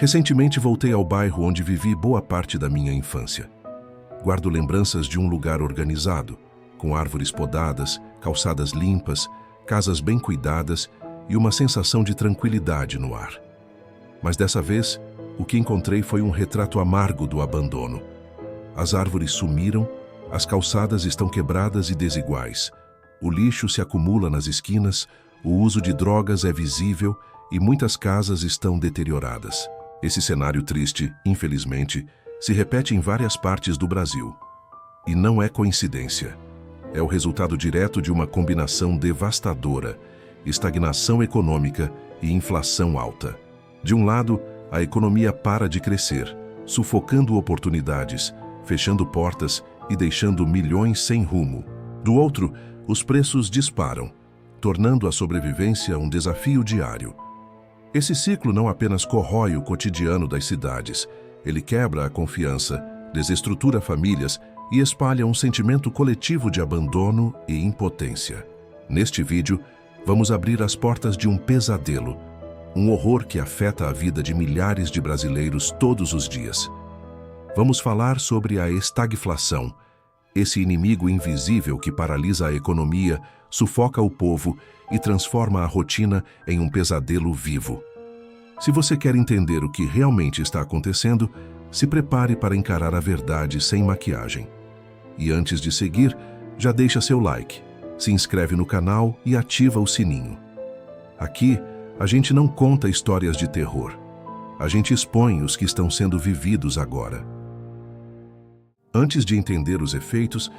Recentemente voltei ao bairro onde vivi boa parte da minha infância. Guardo lembranças de um lugar organizado, com árvores podadas, calçadas limpas, casas bem cuidadas e uma sensação de tranquilidade no ar. Mas dessa vez, o que encontrei foi um retrato amargo do abandono. As árvores sumiram, as calçadas estão quebradas e desiguais, o lixo se acumula nas esquinas, o uso de drogas é visível e muitas casas estão deterioradas. Esse cenário triste, infelizmente, se repete em várias partes do Brasil. E não é coincidência. É o resultado direto de uma combinação devastadora: estagnação econômica e inflação alta. De um lado, a economia para de crescer, sufocando oportunidades, fechando portas e deixando milhões sem rumo. Do outro, os preços disparam, tornando a sobrevivência um desafio diário. Esse ciclo não apenas corrói o cotidiano das cidades, ele quebra a confiança, desestrutura famílias e espalha um sentimento coletivo de abandono e impotência. Neste vídeo, vamos abrir as portas de um pesadelo, um horror que afeta a vida de milhares de brasileiros todos os dias. Vamos falar sobre a estagflação, esse inimigo invisível que paralisa a economia, sufoca o povo e transforma a rotina em um pesadelo vivo. Se você quer entender o que realmente está acontecendo, se prepare para encarar a verdade sem maquiagem. E antes de seguir, já deixa seu like, se inscreve no canal e ativa o sininho. Aqui, a gente não conta histórias de terror. A gente expõe os que estão sendo vividos agora. Antes de entender os efeitos,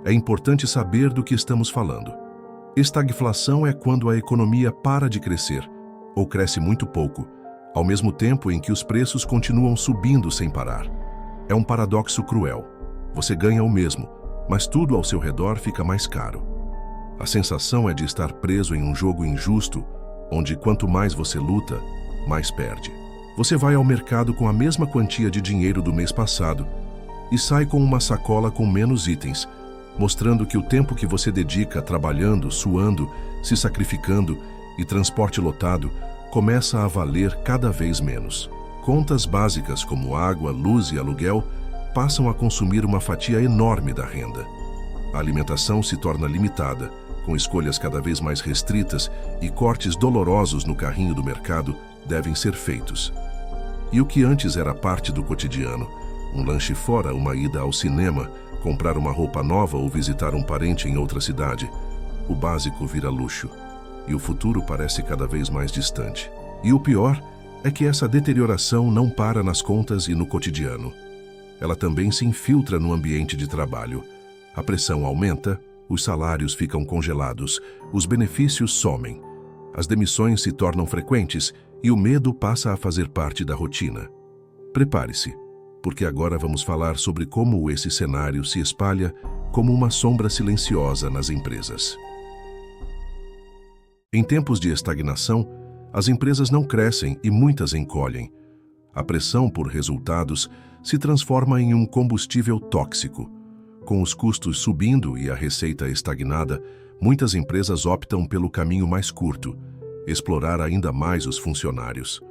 é importante saber do que estamos falando. Estagflação é quando a economia para de crescer, ou cresce muito pouco, ao mesmo tempo em que os preços continuam subindo sem parar. É um paradoxo cruel. Você ganha o mesmo, mas tudo ao seu redor fica mais caro. A sensação é de estar preso em um jogo injusto, onde quanto mais você luta, mais perde. Você vai ao mercado com a mesma quantia de dinheiro do mês passado e sai com uma sacola com menos itens, mostrando que o tempo que você dedica trabalhando, suando, se sacrificando e transporte lotado começa a valer cada vez menos. Contas básicas como água, luz e aluguel passam a consumir uma fatia enorme da renda. A alimentação se torna limitada, com escolhas cada vez mais restritas e cortes dolorosos no carrinho do mercado devem ser feitos. E o que antes era parte do cotidiano, um lanche fora, uma ida ao cinema, comprar uma roupa nova ou visitar um parente em outra cidade, o básico vira luxo. E o futuro parece cada vez mais distante. E o pior é que essa deterioração não para nas contas e no cotidiano. Ela também se infiltra no ambiente de trabalho. A pressão aumenta, os salários ficam congelados, os benefícios somem. As demissões se tornam frequentes e o medo passa a fazer parte da rotina. Prepare-se, porque agora vamos falar sobre como esse cenário se espalha como uma sombra silenciosa nas empresas. Em tempos de estagnação, as empresas não crescem e muitas encolhem. A pressão por resultados se transforma em um combustível tóxico. Com os custos subindo e a receita estagnada, muitas empresas optam pelo caminho mais curto, explorar ainda mais os funcionários.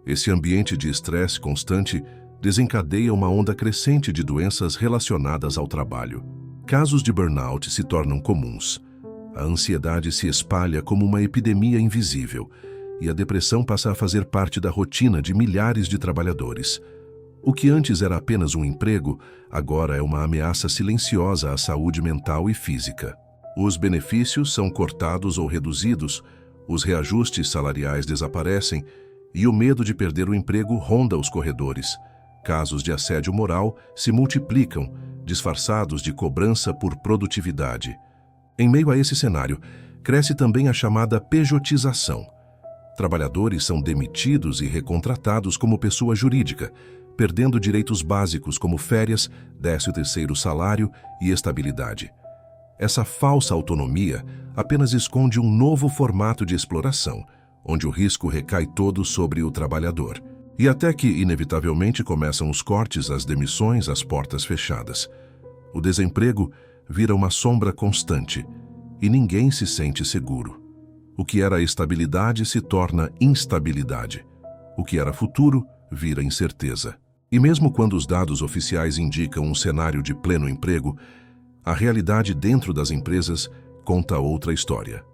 Esse ambiente de estresse constante desencadeia uma onda crescente de doenças relacionadas ao trabalho. Casos de burnout se tornam comuns. A ansiedade se espalha como uma epidemia invisível e a depressão passa a fazer parte da rotina de milhares de trabalhadores. O que antes era apenas um emprego, agora é uma ameaça silenciosa à saúde mental e física. Os benefícios são cortados ou reduzidos, os reajustes salariais desaparecem e o medo de perder o emprego ronda os corredores. Casos de assédio moral se multiplicam, disfarçados de cobrança por produtividade. Em meio a esse cenário, cresce também a chamada pejotização. Trabalhadores são demitidos e recontratados como pessoa jurídica, perdendo direitos básicos como férias, 13º salário e estabilidade. Essa falsa autonomia apenas esconde um novo formato de exploração, onde o risco recai todo sobre o trabalhador. E até que, inevitavelmente, começam os cortes, as demissões, as portas fechadas. O desemprego vira uma sombra constante e ninguém se sente seguro. O que era estabilidade se torna instabilidade. O que era futuro vira incerteza. E mesmo quando os dados oficiais indicam um cenário de pleno emprego, a realidade dentro das empresas conta outra história.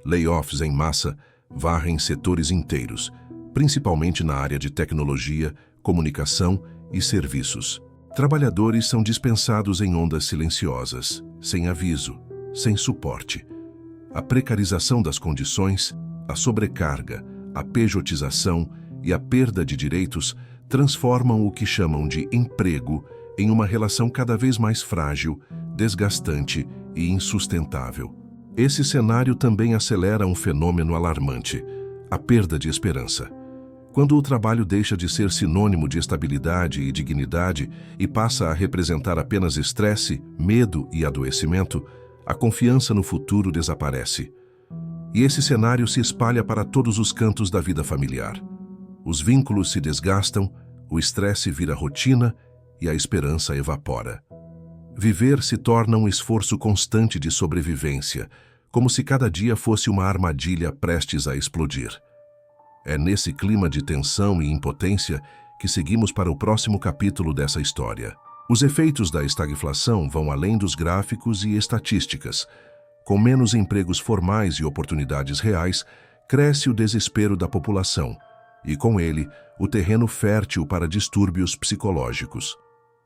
Layoffs em massa varrem setores inteiros, principalmente na área de tecnologia, comunicação e serviços. Trabalhadores são dispensados em ondas silenciosas, sem aviso, sem suporte. A precarização das condições, a sobrecarga, a pejotização e a perda de direitos transformam o que chamam de emprego em uma relação cada vez mais frágil, desgastante e insustentável. Esse cenário também acelera um fenômeno alarmante: a perda de esperança. Quando o trabalho deixa de ser sinônimo de estabilidade e dignidade e passa a representar apenas estresse, medo e adoecimento, a confiança no futuro desaparece. E esse cenário se espalha para todos os cantos da vida familiar. Os vínculos se desgastam, o estresse vira rotina e a esperança evapora. Viver se torna um esforço constante de sobrevivência, como se cada dia fosse uma armadilha prestes a explodir. É nesse clima de tensão e impotência que seguimos para o próximo capítulo dessa história. Os efeitos da estagflação vão além dos gráficos e estatísticas. Com menos empregos formais e oportunidades reais, cresce o desespero da população e, com ele, o terreno fértil para distúrbios psicológicos.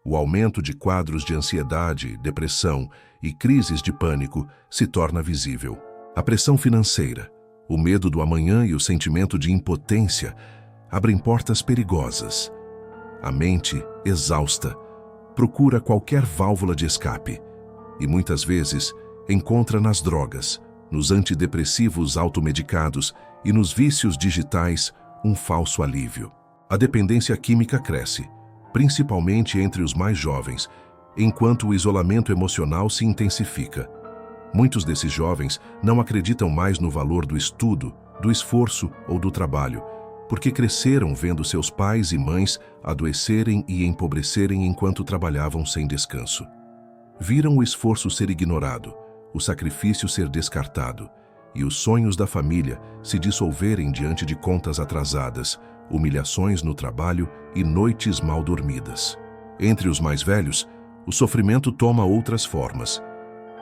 O aumento de quadros de ansiedade, depressão e crises de pânico se torna visível. A pressão financeira, o medo do amanhã e o sentimento de impotência abrem portas perigosas. A mente, exausta, procura qualquer válvula de escape e, muitas vezes, encontra nas drogas, nos antidepressivos automedicados e nos vícios digitais um falso alívio. A dependência química cresce, principalmente entre os mais jovens, enquanto o isolamento emocional se intensifica. Muitos desses jovens não acreditam mais no valor do estudo, do esforço ou do trabalho, porque cresceram vendo seus pais e mães adoecerem e empobrecerem enquanto trabalhavam sem descanso. Viram o esforço ser ignorado, o sacrifício ser descartado e os sonhos da família se dissolverem diante de contas atrasadas, humilhações no trabalho e noites mal dormidas. Entre os mais velhos, o sofrimento toma outras formas.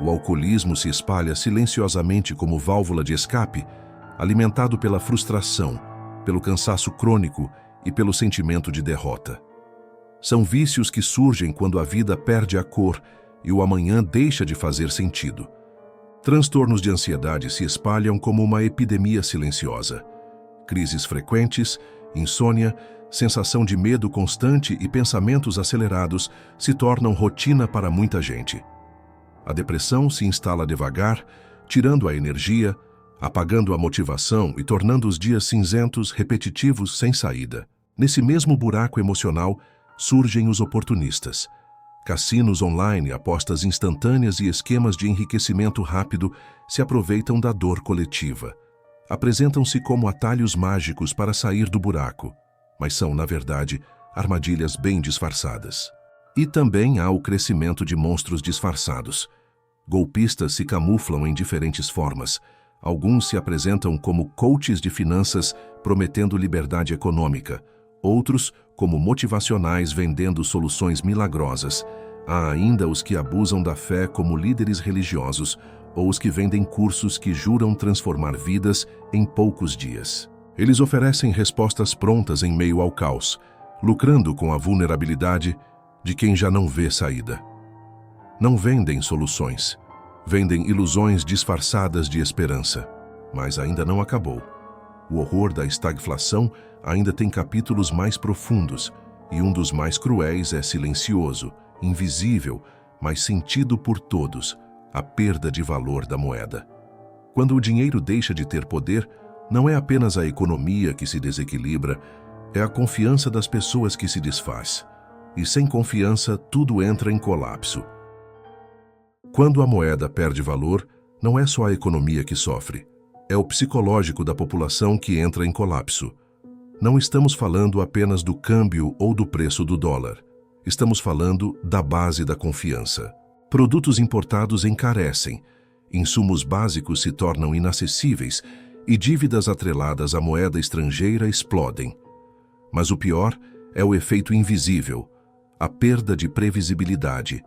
O alcoolismo se espalha silenciosamente como válvula de escape, alimentado pela frustração, pelo cansaço crônico e pelo sentimento de derrota. São vícios que surgem quando a vida perde a cor e o amanhã deixa de fazer sentido. Transtornos de ansiedade se espalham como uma epidemia silenciosa. Crises frequentes, insônia, sensação de medo constante e pensamentos acelerados se tornam rotina para muita gente. A depressão se instala devagar, tirando a energia, apagando a motivação e tornando os dias cinzentos, repetitivos, sem saída. Nesse mesmo buraco emocional, surgem os oportunistas. Cassinos online, apostas instantâneas e esquemas de enriquecimento rápido se aproveitam da dor coletiva. Apresentam-se como atalhos mágicos para sair do buraco, mas são, na verdade, armadilhas bem disfarçadas. E também há o crescimento de monstros disfarçados. Golpistas se camuflam em diferentes formas. Alguns se apresentam como coaches de finanças prometendo liberdade econômica, outros como motivacionais vendendo soluções milagrosas. Há ainda os que abusam da fé como líderes religiosos ou os que vendem cursos que juram transformar vidas em poucos dias. Eles oferecem respostas prontas em meio ao caos, lucrando com a vulnerabilidade de quem já não vê saída. Não vendem soluções, vendem ilusões disfarçadas de esperança. Mas ainda não acabou. O horror da estagflação ainda tem capítulos mais profundos, e um dos mais cruéis é silencioso, invisível, mas sentido por todos: a perda de valor da moeda. Quando o dinheiro deixa de ter poder, não é apenas a economia que se desequilibra, é a confiança das pessoas que se desfaz. E sem confiança, tudo entra em colapso. Quando a moeda perde valor, não é só a economia que sofre. É o psicológico da população que entra em colapso. Não estamos falando apenas do câmbio ou do preço do dólar. Estamos falando da base da confiança. Produtos importados encarecem, insumos básicos se tornam inacessíveis e dívidas atreladas à moeda estrangeira explodem. Mas o pior é o efeito invisível, a perda de previsibilidade.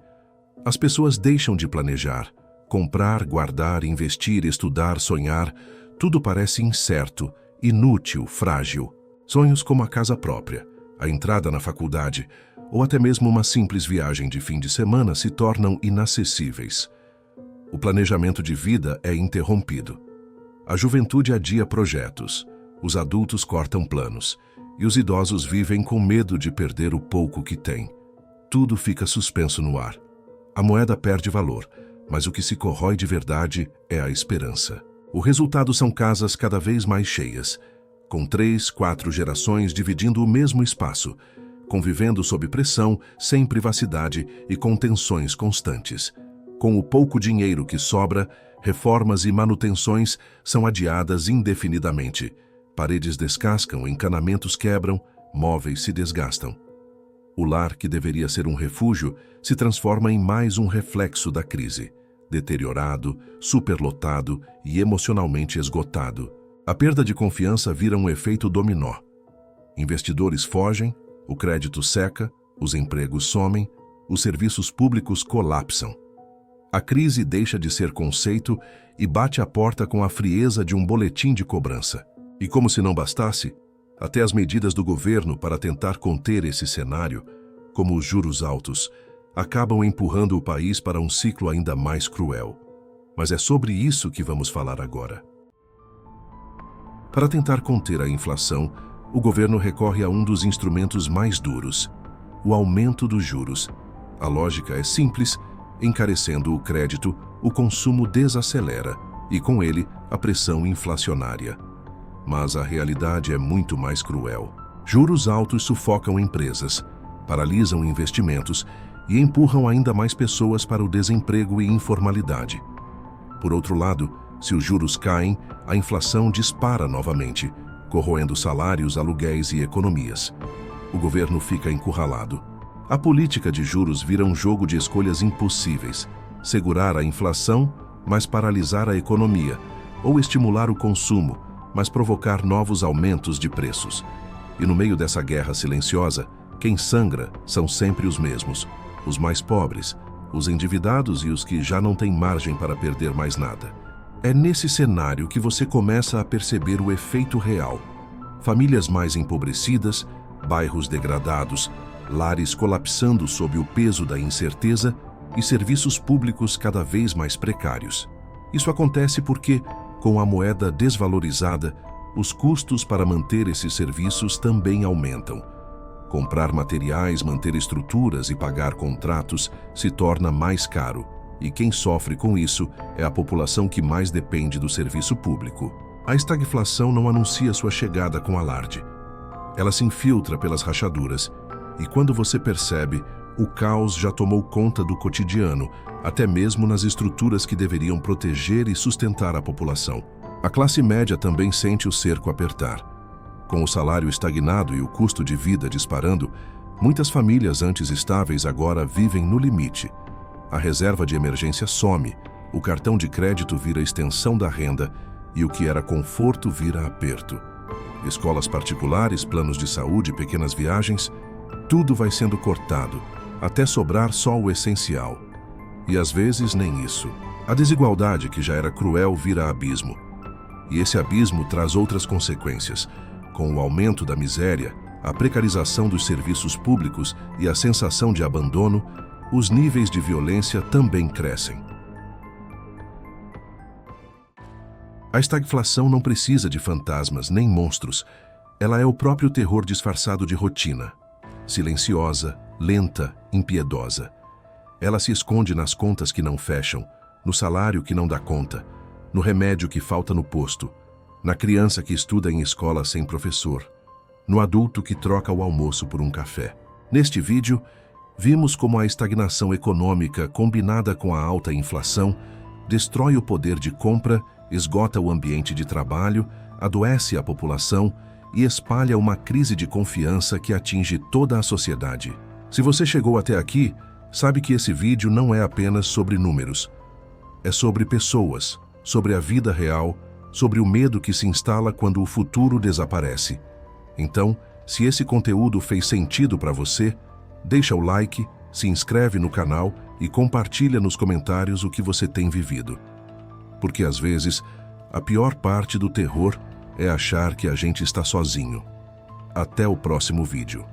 As pessoas deixam de planejar. Comprar, guardar, investir, estudar, sonhar, tudo parece incerto, inútil, frágil. Sonhos como a casa própria, a entrada na faculdade, ou até mesmo uma simples viagem de fim de semana se tornam inacessíveis. O planejamento de vida é interrompido. A juventude adia projetos, os adultos cortam planos, e os idosos vivem com medo de perder o pouco que têm. Tudo fica suspenso no ar. A moeda perde valor, mas o que se corrói de verdade é a esperança. O resultado são casas cada vez mais cheias, com 3, 4 gerações dividindo o mesmo espaço, convivendo sob pressão, sem privacidade e com tensões constantes. Com o pouco dinheiro que sobra, reformas e manutenções são adiadas indefinidamente. Paredes descascam, encanamentos quebram, móveis se desgastam. O lar, que deveria ser um refúgio, se transforma em mais um reflexo da crise. Deteriorado, superlotado e emocionalmente esgotado. A perda de confiança vira um efeito dominó. Investidores fogem, o crédito seca, os empregos somem, os serviços públicos colapsam. A crise deixa de ser conceito e bate à porta com a frieza de um boletim de cobrança. E como se não bastasse, até as medidas do governo para tentar conter esse cenário, como os juros altos, acabam empurrando o país para um ciclo ainda mais cruel. Mas é sobre isso que vamos falar agora. Para tentar conter a inflação, o governo recorre a um dos instrumentos mais duros, o aumento dos juros. A lógica é simples: encarecendo o crédito, o consumo desacelera e, com ele, a pressão inflacionária. Mas a realidade é muito mais cruel. Juros altos sufocam empresas, paralisam investimentos e empurram ainda mais pessoas para o desemprego e informalidade. Por outro lado, se os juros caem, a inflação dispara novamente, corroendo salários, aluguéis e economias. O governo fica encurralado. A política de juros vira um jogo de escolhas impossíveis: segurar a inflação, mas paralisar a economia, ou estimular o consumo, mas provocar novos aumentos de preços. E no meio dessa guerra silenciosa, quem sangra são sempre os mesmos: os mais pobres, os endividados e os que já não têm margem para perder mais nada. É nesse cenário que você começa a perceber o efeito real. Famílias mais empobrecidas, bairros degradados, lares colapsando sob o peso da incerteza e serviços públicos cada vez mais precários. Isso acontece porque, com a moeda desvalorizada, os custos para manter esses serviços também aumentam. Comprar materiais, manter estruturas e pagar contratos se torna mais caro, e quem sofre com isso é a população que mais depende do serviço público. A estagflação não anuncia sua chegada com alarde. Ela se infiltra pelas rachaduras, e quando você percebe, o caos já tomou conta do cotidiano, até mesmo nas estruturas que deveriam proteger e sustentar a população. A classe média também sente o cerco apertar. Com o salário estagnado e o custo de vida disparando, muitas famílias antes estáveis agora vivem no limite. A reserva de emergência some, o cartão de crédito vira extensão da renda e o que era conforto vira aperto. Escolas particulares, planos de saúde, pequenas viagens, tudo vai sendo cortado, até sobrar só o essencial. E às vezes nem isso. A desigualdade, que já era cruel, vira abismo. E esse abismo traz outras consequências. Com o aumento da miséria, a precarização dos serviços públicos e a sensação de abandono, os níveis de violência também crescem. A estagflação não precisa de fantasmas nem monstros. Ela é o próprio terror disfarçado de rotina. Silenciosa, lenta, impiedosa. Ela se esconde nas contas que não fecham, no salário que não dá conta, no remédio que falta no posto, na criança que estuda em escola sem professor, no adulto que troca o almoço por um café. Neste vídeo, vimos como a estagnação econômica, combinada com a alta inflação, destrói o poder de compra, esgota o ambiente de trabalho, adoece a população e espalha uma crise de confiança que atinge toda a sociedade. Se você chegou até aqui, sabe que esse vídeo não é apenas sobre números. É sobre pessoas, sobre a vida real, sobre o medo que se instala quando o futuro desaparece. Então, Se esse conteúdo fez sentido para você, deixa o like, se inscreve no canal e compartilha nos comentários o que você tem vivido. Porque às vezes, a pior parte do terror é achar que a gente está sozinho. Até o próximo vídeo.